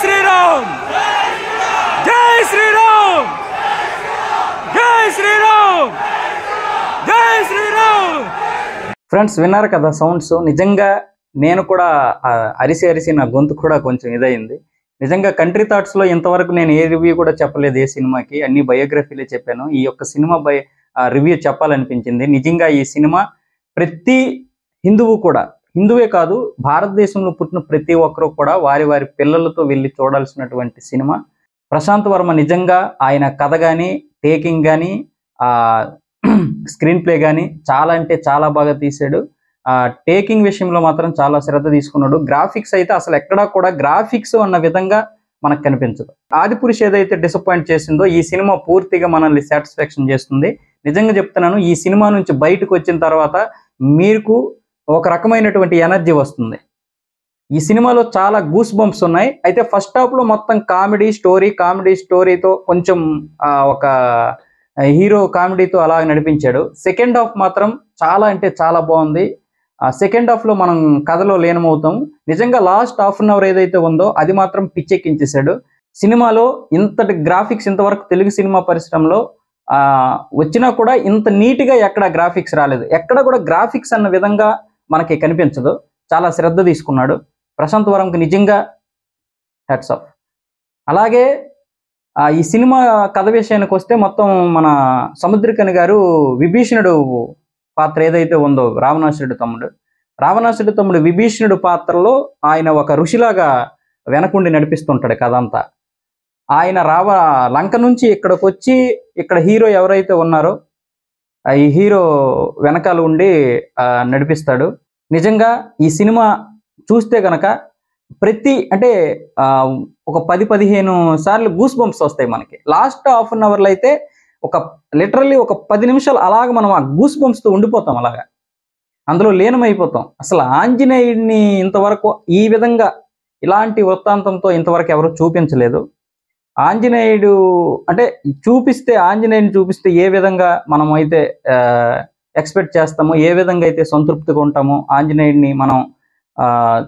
శ్రీరామ్ జై శ్రీరామ్ జై శ్రీరామ్ జై శ్రీరామ్. ఫ్రెండ్స్ విన్నారు కదా సౌండ్స్. నిజంగా నేను కూడా అరిసి అరిసి నా గొంతు కూడా కొంచెం ఇదైంది. నిజంగా కంట్రీ థాట్స్లో ఇంతవరకు నేను ఏ రివ్యూ కూడా చెప్పలేదు ఏ సినిమాకి, అన్ని బయోగ్రఫీలే చెప్పాను. ఈ యొక్క సినిమా రివ్యూ చెప్పాలనిపించింది. నిజంగా ఈ సినిమా ప్రతి హిందువు కూడా, హిందువే కాదు భారతదేశంలో పుట్టిన ప్రతి ఒక్కరూ కూడా వారి వారి పిల్లలతో వెళ్ళి చూడాల్సినటువంటి సినిమా. ప్రశాంత్ వర్మ నిజంగా ఆయన కథ కానీ, టేకింగ్ కానీ, స్క్రీన్ ప్లే కానీ చాలా అంటే చాలా బాగా తీశాడు. టేకింగ్ విషయంలో మాత్రం చాలా శ్రద్ధ తీసుకున్నాడు. గ్రాఫిక్స్ అయితే అసలు ఎక్కడా కూడా గ్రాఫిక్స్ అన్న విధంగా మనకు కనిపించదు. ఆదిపురుష్ ఏదైతే డిసప్పాయింట్ చేసిందో ఈ సినిమా పూర్తిగా మనల్ని సాటిస్ఫాక్షన్ చేస్తుంది. నిజంగా చెప్తున్నాను, ఈ సినిమా నుంచి బయటకు వచ్చిన తర్వాత మీకు ఒక రకమైనటువంటి ఎనర్జీ వస్తుంది. ఈ సినిమాలో చాలా గూస్ బంప్స్ ఉన్నాయి. అయితే ఫస్ట్ హాఫ్ లో మొత్తం కామెడీ స్టోరీతో కొంచెం ఒక హీరో కామెడీతో అలా నడిపించాడు. సెకండ్ హాఫ్ మాత్రం చాలా అంటే చాలా బాగుంది. సెకండ్ హాఫ్ లో మనం కథలో లీనమవుతాం. నిజంగా లాస్ట్ హాఫ్ అన్ అవర్ ఏదైతే ఉందో అది మాత్రం పిచ్చెక్కించేశాడు. సినిమాలో ఇంతటి గ్రాఫిక్స్ ఇంతవరకు తెలుగు సినిమా పరిశ్రమలో వచ్చినా కూడా ఇంత నీట్గా ఎక్కడ గ్రాఫిక్స్ రాలేదు. ఎక్కడ కూడా గ్రాఫిక్స్ అన్న విధంగా మనకి కనిపించదు. చాలా శ్రద్ధ తీసుకున్నాడు ప్రశాంత్ వర్మకి, నిజంగా హ్యాట్స్ ఆఫ్. అలాగే ఈ సినిమా కథ విషయానికి వస్తే మొత్తం మన సముద్రకని గారు విభీషణుడు పాత్ర ఏదైతే ఉందో రావణాసురుడు తమ్ముడు విభీషణుడు పాత్రలో ఆయన ఒక ఋషిలాగా వెనకుండి నడిపిస్తుంటాడు కథ అంతా. ఆయన లంక నుంచి ఇక్కడికి వచ్చి ఇక్కడ హీరో ఎవరైతే ఉన్నారో ఈ హీరో వెనకాల ఉండి నడిపిస్తాడు. నిజంగా ఈ సినిమా చూస్తే గనక అంటే ఒక 10-15 సార్లు గూస్ బంప్స్ వస్తాయి మనకి. లాస్ట్ హాఫ్ అన్ అవర్లో అయితే లిటరల్లీ ఒక 10 నిమిషాలు అలాగ మనం ఆ గూస్ బంప్స్తో ఉండిపోతాం, అలాగా అందులో లీనమైపోతాం. అసలు ఆంజనేయుడిని ఇంతవరకు ఈ విధంగా ఇలాంటి వృత్తాంతంతో ఇంతవరకు ఎవరు చూపించలేదు. ఆంజనేయుడు అంటే ఆంజనేయుడిని చూపిస్తే ఏ విధంగా మనం అయితే ఎక్స్పెక్ట్ చేస్తామో, ఏ విధంగా అయితే సంతృప్తిగా ఉంటామో ఆంజనేయుడిని మనం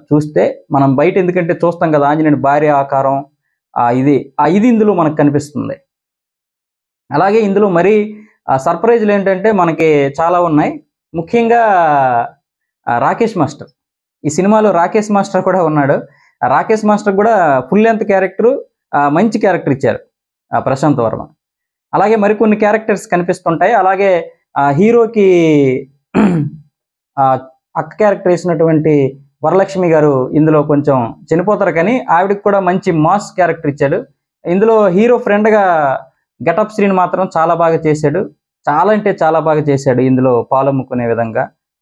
చూస్తే, మనం బయట ఎందుకంటే చూస్తాం కదా ఆంజనేయుడి భార్య ఆకారం, ఇది ఇందులో మనకు కనిపిస్తుంది. అలాగే ఇందులో మరీ సర్ప్రైజ్లు ఏంటంటే మనకి చాలా ఉన్నాయి. ముఖ్యంగా రాకేష్ మాస్టర్, ఈ సినిమాలో రాకేష్ మాస్టర్ కూడా ఉన్నాడు. రాకేష్ మాస్టర్ కూడా ఫుల్ లెంత్ క్యారెక్టరు, మంచి క్యారెక్టర్ ఇచ్చారు ప్రశాంత్ వర్మ. అలాగే మరికొన్ని క్యారెక్టర్స్ కనిపిస్తుంటాయి. అలాగే హీరోకి అక్క క్యారెక్టర్ వేసినటువంటి వరలక్ష్మి గారు ఇందులో కొంచెం చనిపోతారు, కానీ ఆవిడకి కూడా మంచి మాస్ క్యారెక్టర్ ఇచ్చాడు. ఇందులో హీరో ఫ్రెండ్గా గెటప్ శ్రీని మాత్రం చాలా బాగా చేశాడు. చాలా అంటే చాలా బాగా చేశాడు ఇందులో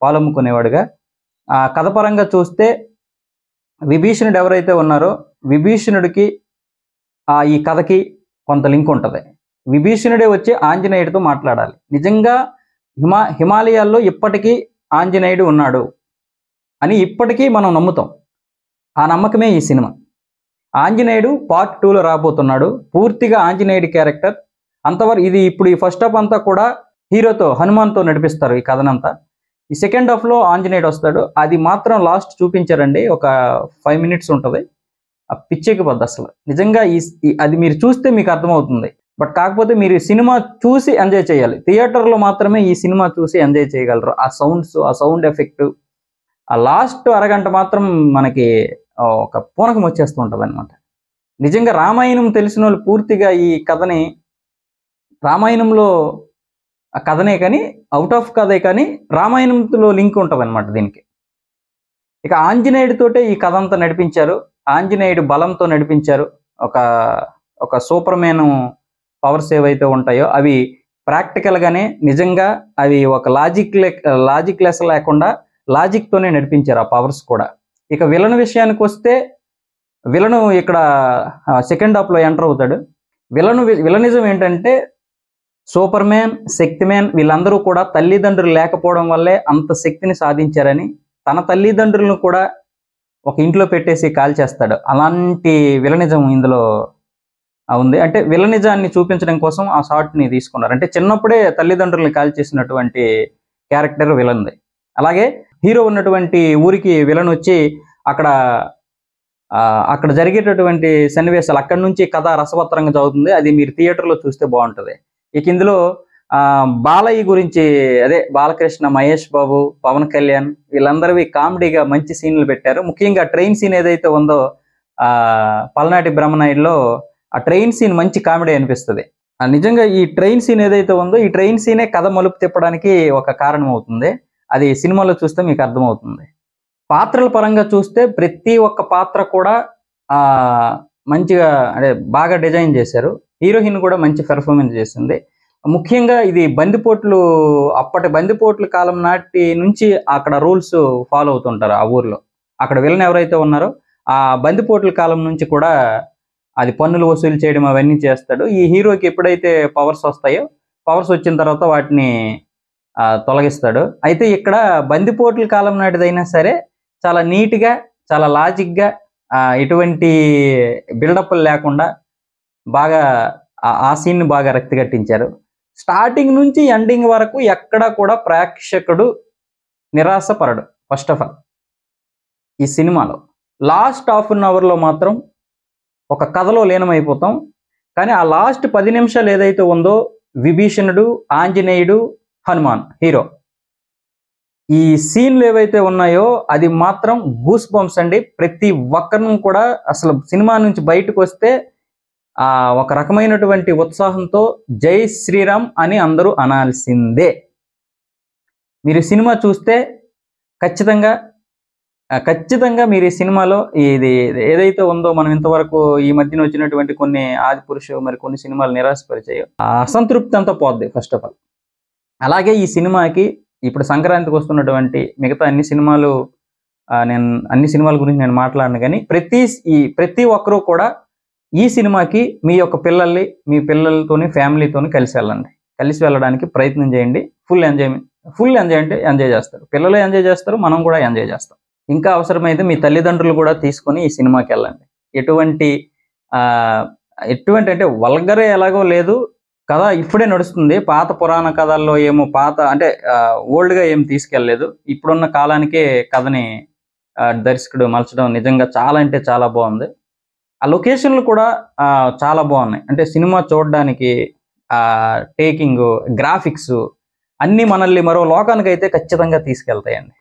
పాలమ్ముకునేవాడుగా. కథ పరంగా చూస్తే విభీషణుడు ఎవరైతే ఉన్నారో విభీషణుడికి ఈ కథకి కొంత లింక్ ఉంటుంది. విభీషణుడే వచ్చి ఆంజనేయుడితో మాట్లాడాలి. నిజంగా హిమాలయాల్లో ఇప్పటికీ ఆంజనేయుడు ఉన్నాడు అని ఇప్పటికీ మనం నమ్ముతాం. ఆ నమ్మకమే ఈ సినిమా. ఆంజనేయుడు పార్ట్ 2లో రాబోతున్నాడు. పూర్తిగా ఆంజనేయుడి క్యారెక్టర్ అంతవరకు ఇప్పుడు ఈ ఫస్ట్ హాఫ్ అంతా కూడా హీరోతో హనుమాన్తో నడిపిస్తారు ఈ కథనంతా. ఈ సెకండ్ హాఫ్లో ఆంజనేయుడు వస్తాడు. అది మాత్రం లాస్ట్ చూపించారండి, ఒక 5 మినిట్స్ ఉంటుంది. ఆ పిచ్చెక్కిపోద్ది అసలు. నిజంగా అది మీరు చూస్తే మీకు అర్థమవుతుంది. బట్ కాకపోతే మీరు సినిమా చూసి ఎంజాయ్ చేయాలి. థియేటర్లో మాత్రమే ఈ సినిమా చూసి ఎంజాయ్ చేయగలరు. ఆ సౌండ్స్, ఆ సౌండ్ ఎఫెక్ట్, ఆ లాస్ట్ అరగంట మాత్రం మనకి ఒక పూనకం వచ్చేస్తూ ఉంటుంది అనమాట. నిజంగా రామాయణం తెలిసిన వాళ్ళు పూర్తిగా ఈ కథని, రామాయణంలో ఆ కథనే కానీ అవుట్ ఆఫ్ కథే కానీ రామాయణంలో లింక్ ఉంటుంది అనమాట దీనికి. ఇక ఆంజనేయుడితోటే ఈ కథ అంతా నడిపించారు. ఆంజనేయుడు బలంతో నడిపించారు. ఒక సూపర్ మ్యాన్ పవర్స్ ఏవైతే ఉంటాయో అవి ప్రాక్టికల్గానే నిజంగా అవి ఒక లాజిక్ లెస్ లేకుండా లాజిక్తోనే నడిపించారు ఆ పవర్స్ కూడా. ఇక విలన్ విషయానికి వస్తే విలను ఇక్కడ సెకండ్ హాఫ్లో ఎంటర్ అవుతాడు. విలనిజం ఏంటంటే సూపర్ మ్యాన్, శక్తి మ్యాన్ వీళ్ళందరూ కూడా తల్లిదండ్రులు లేకపోవడం వల్లే అంత శక్తిని సాధించారని తన తల్లిదండ్రులను కూడా ఒక ఇంట్లో పెట్టేసి కాల్ చేస్తాడు. అలాంటి విలనిజం ఇందులో ఉంది. అంటే విలనిజాన్ని చూపించడం కోసం ఆ షాట్ని తీసుకున్నారు. అంటే చిన్నప్పుడే తల్లిదండ్రుల్ని కాల్ చేసినటువంటి క్యారెక్టర్ విలన్ది. అలాగే హీరో ఉన్నటువంటి ఊరికి విలన్ వచ్చి అక్కడ అక్కడ జరిగేటటువంటి సన్నివేశాలు అక్కడి నుంచి కథ రసవత్తరంగా చదువుతుంది. అది మీరు థియేటర్లో చూస్తే బాగుంటుంది. ఇక ఇందులో బాలయ్య గురించి, అదే బాలకృష్ణ, మహేష్ బాబు, పవన్ కళ్యాణ్ వీళ్ళందరివి కామెడీగా మంచి సీన్లు పెట్టారు. ముఖ్యంగా ట్రైన్ సీన్ ఏదైతే ఉందో పల్నాటి బ్రహ్మనాయుడులో ఆ ట్రైన్ సీన్ మంచి కామెడీ అనిపిస్తుంది. నిజంగా ఈ ట్రైన్ సీన్ ఏదైతే ఉందో ఈ ట్రైన్ సీనే కథ మలుపు తిప్పడానికి ఒక కారణం అవుతుంది. అది సినిమాలో చూస్తే మీకు అర్థమవుతుంది. పాత్రల పరంగా చూస్తే ప్రతి ఒక్క పాత్ర కూడా మంచిగా అంటే బాగా డిజైన్ చేశారు. హీరోయిన్ కూడా మంచి పెర్ఫార్మెన్స్ చేసింది. ముఖ్యంగా ఇది బందిపోట్లు, అప్పటి బందిపోట్ల కాలం నాటి నుంచి అక్కడ రూల్స్ ఫాలో అవుతుంటారు ఆ ఊర్లో. అక్కడ విలన్ ఎవరైతే ఉన్నారో ఆ బందిపోట్ల కాలం నుంచి కూడా అది పన్నులు వసూలు చేయడం అవన్నీ చేస్తాడు. ఈ హీరోకి ఎప్పుడైతే పవర్స్ వస్తాయో, పవర్స్ వచ్చిన తర్వాత వాటిని తొలగిస్తాడు. అయితే ఇక్కడ బందిపోట్ల కాలం నాటిదైనా సరే చాలా నీట్గా, చాలా లాజిక్గా, ఎటువంటి బిల్డప్లు లేకుండా బాగా ఆ సీన్ని బాగా రక్తిగట్టించారు. స్టార్టింగ్ నుంచి ఎండింగ్ వరకు ఎక్కడా కూడా ప్రేక్షకుడు నిరాశపరడు. ఫస్ట్ ఆఫ్ ఆల్ ఈ సినిమాలో లాస్ట్ హాఫ్ అన్ అవర్లో మాత్రం ఒక కథలో లీనమైపోతాం. కానీ ఆ లాస్ట్ 10 నిమిషాలు ఏదైతే ఉందో విభీషణుడు, ఆంజనేయుడు, హనుమాన్ హీరో, ఈ సీన్లు ఏవైతే ఉన్నాయో అది మాత్రం గూస్ బంప్స్ అండి. ప్రతి ఒక్కరిని కూడా అసలు సినిమా నుంచి బయటకు వస్తే ఒక రకమైనటువంటి ఉత్సాహంతో జై శ్రీరామ్ అని అందరూ అనాల్సిందే. మీరు సినిమా చూస్తే ఖచ్చితంగా మీరు ఈ సినిమాలో ఇది ఏదైతే ఉందో, మనం ఇంతవరకు ఈ మధ్యన వచ్చినటువంటి కొన్ని ఆదిపురుషు మరి కొన్ని సినిమాలు నిరాశపరిచాయో అసంతృప్తి అంతా పోద్ది ఫస్ట్ ఆఫ్ ఆల్. అలాగే ఈ సినిమాకి ఇప్పుడు సంక్రాంతికి వస్తున్నటువంటి మిగతా అన్ని సినిమాలు, నేను అన్ని సినిమాల గురించి నేను మాట్లాడను, కానీ ప్రతి ఒక్కరూ కూడా ఈ సినిమాకి మీ యొక్క పిల్లల్ని, మీ పిల్లలతోని, ఫ్యామిలీతోని కలిసి వెళ్ళడానికి ప్రయత్నం చేయండి. ఫుల్ ఎంజాయ్ అంటే ఎంజాయ్ చేస్తారు, పిల్లలు ఎంజాయ్ చేస్తారు, మనం కూడా ఎంజాయ్ చేస్తాం. ఇంకా అవసరమైతే మీ తల్లిదండ్రులు కూడా తీసుకొని ఈ సినిమాకి వెళ్ళండి. ఎటువంటి అంటే వల్గరే ఎలాగో లేదు, కథ ఇప్పుడే నడుస్తుంది. పాత పురాణ కథల్లో ఏమో అంటే ఓల్డ్గా ఏం తీసుకెళ్ళలేదు. ఇప్పుడున్న కాలానికే కథని దర్శకుడు మలచడం నిజంగా చాలా అంటే చాలా బాగుంది. ఆ లొకేషన్లు కూడా చాలా బాగున్నాయి. అంటే సినిమా చూడడానికి టేకింగ్, గ్రాఫిక్స్ అన్నీ మనల్ని మరో లోకానికి అయితే ఖచ్చితంగా తీసుకెళ్తాయండి.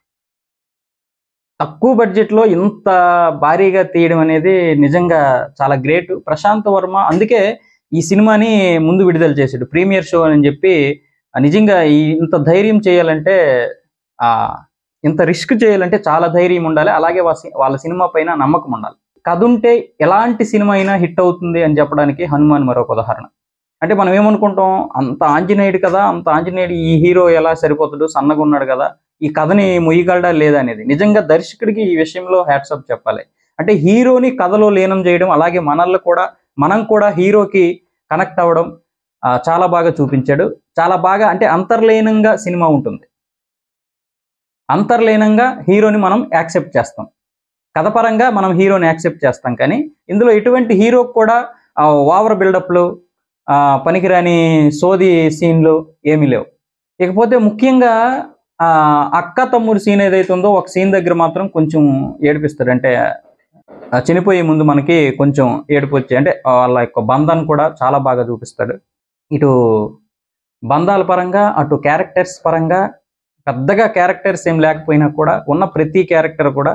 తక్కువ బడ్జెట్లో ఇంత భారీగా తీయడం అనేది నిజంగా చాలా గ్రేట్. ప్రశాంత్ వర్మ అందుకే ఈ సినిమాని ముందు విడుదల చేశాడు, ప్రీమియర్ షో అని చెప్పి. నిజంగా ఇంత ధైర్యం చేయాలంటే, ఇంత రిస్క్ చేయాలంటే చాలా ధైర్యం ఉండాలి. అలాగే వాళ్ళ సినిమా పైన నమ్మకం ఉండాలి. కథ ఉంటే ఎలాంటి సినిమా అయినా హిట్ అవుతుంది అని చెప్పడానికి హనుమాన్ మరొక ఉదాహరణ. అంటే మనం ఏమనుకుంటాం, అంత ఆంజనేయుడు కదా, అంత ఆంజనేయుడు ఈ హీరో ఎలా సరిపోతాడు, సన్నగా ఉన్నాడు కదా, ఈ కథని మొయ్యగలడా లేదా అనేది. నిజంగా దర్శకుడికి ఈ విషయంలో హ్యాట్సాప్ చెప్పాలి. అంటే హీరోని కథలో లీనం చేయడం, అలాగే మనం కూడా హీరోకి కనెక్ట్ అవ్వడం చాలా బాగా చూపించాడు. చాలా బాగా అంటే అంతర్లీనంగా సినిమా ఉంటుంది. అంతర్లీనంగా హీరోని మనం యాక్సెప్ట్ చేస్తాం, కథపరంగా మనం హీరోని యాక్సెప్ట్ చేస్తాం. కానీ ఇందులో ఎటువంటి హీరోకి కూడా ఓవర్ బిల్డప్లు, పనికిరాని సోది సీన్లు ఏమీ లేవు. ఇకపోతే ముఖ్యంగా అక్క తమ్ముడు సీన్ ఏదైతే ఉందో ఒక సీన్ దగ్గర మాత్రం కొంచెం ఏడిపిస్తాడు. అంటే చనిపోయే ముందు మనకి కొంచెం ఏడుపు వచ్చి, అంటే వాళ్ళ యొక్క బంధాన్ని కూడా చాలా బాగా చూపిస్తాడు. ఇటు బంధాల పరంగా, అటు క్యారెక్టర్స్ పరంగా పెద్దగా క్యారెక్టర్స్ ఏం లేకపోయినా కూడా ఉన్న ప్రతి క్యారెక్టర్ కూడా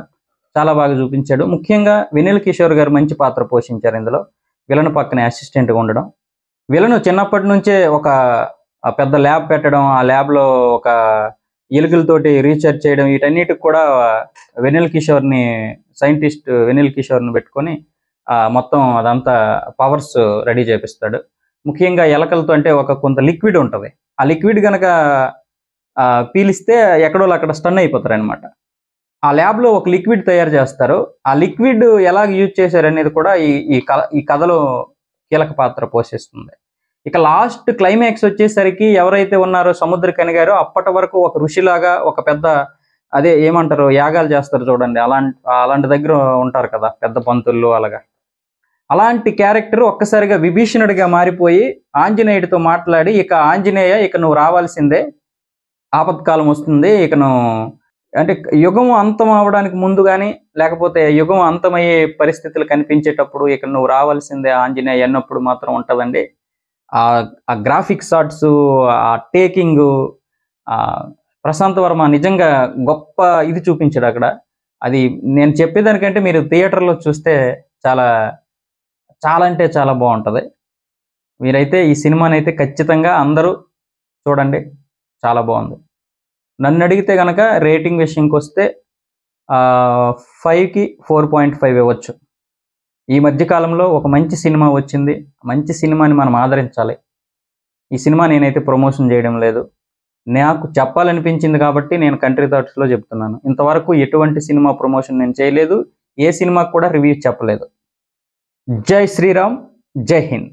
చాలా బాగా చూపించాడు. ముఖ్యంగా వెన్నెల కిషోర్ గారు మంచి పాత్ర పోషించారు ఇందులో. విలన్ పక్కనే అసిస్టెంట్గా ఉండడం, విలను చిన్నప్పటి నుంచే ఒక పెద్ద ల్యాబ్ పెట్టడం, ఆ ల్యాబ్లో ఒక ఎలుకలతోటి రీసెర్చ్ చేయడం, వీటన్నిటికి కూడా సైంటిస్ట్ వెన్నెల కిషోర్ని పెట్టుకొని మొత్తం అదంతా పవర్స్ రెడీ చేపిస్తాడు. ముఖ్యంగా ఎలకలతో అంటే కొంత లిక్విడ్ ఉంటుంది, ఆ లిక్విడ్ కనుక పీలిస్తే ఎక్కడో అక్కడ స్టన్ అయిపోతారు అనమాట. ఆ ల్యాబ్లో ఒక లిక్విడ్ తయారు చేస్తారు. ఆ లిక్విడ్ ఎలా యూజ్ చేశారు అనేది కూడా ఈ కథలో కీలక పాత్ర పోషిస్తుంది. ఇక లాస్ట్ క్లైమాక్స్ వచ్చేసరికి ఎవరైతే ఉన్నారో సముద్రకని గారు, అప్పటి వరకు ఒక ఋషిలాగా ఒక పెద్ద అదే ఏమంటారు యాగాలు చేస్తారు చూడండి, అలాంటి దగ్గర ఉంటారు కదా పెద్ద పంతులు, అలాంటి క్యారెక్టర్ ఒక్కసారిగా విభీషణుడిగా మారిపోయి ఆంజనేయుడితో మాట్లాడి, ఇక ఆంజనేయ ఇక నువ్వు రావాల్సిందే, ఆపత్కాలం వస్తుంది, ఇక నువ్వు అంటే యుగం అంతం అవడానికి ముందు కానీ, లేకపోతే యుగం అంతమయ్యే పరిస్థితులు కనిపించేటప్పుడు ఇక్కడ నువ్వు రావాల్సిందే ఆంజనేయ అన్నప్పుడు మాత్రం ఉంటదండి. ఆ గ్రాఫిక్ షాట్స్, ఆ టేకింగు, ప్రశాంత్ వర్మ నిజంగా గొప్ప ఇది చూపించాడు అక్కడ. అది నేను చెప్పేదానికంటే మీరు థియేటర్‌లో చూస్తే చాలా, చాలా అంటే చాలా బావుంటది. మీరైతే ఈ సినిమానైతే ఖచ్చితంగా అందరూ చూడండి. చాలా బావుంది. నన్నడిగితే గనక రేటింగ్ విషయంకొస్తే 5కి 4.5 ఇవ్వచ్చు. ఈ మధ్య కాలంలో ఒక మంచి సినిమా వచ్చింది. మంచి సినిమాని మనం ఆదరించాలి. ఈ సినిమా నేనైతే ప్రమోషన్ చేయడం లేదు. నాకు చెప్పాలనిపించింది కాబట్టి నేను కంట్రీ థాట్స్‌లో చెప్తున్నాను. ఇంతవరకు ఎటువంటి సినిమా ప్రమోషన్ నేను చేయలేదు. ఏ సినిమాకి కూడా రివ్యూ చెప్పలేదు. జై శ్రీరామ్! జై హింద్!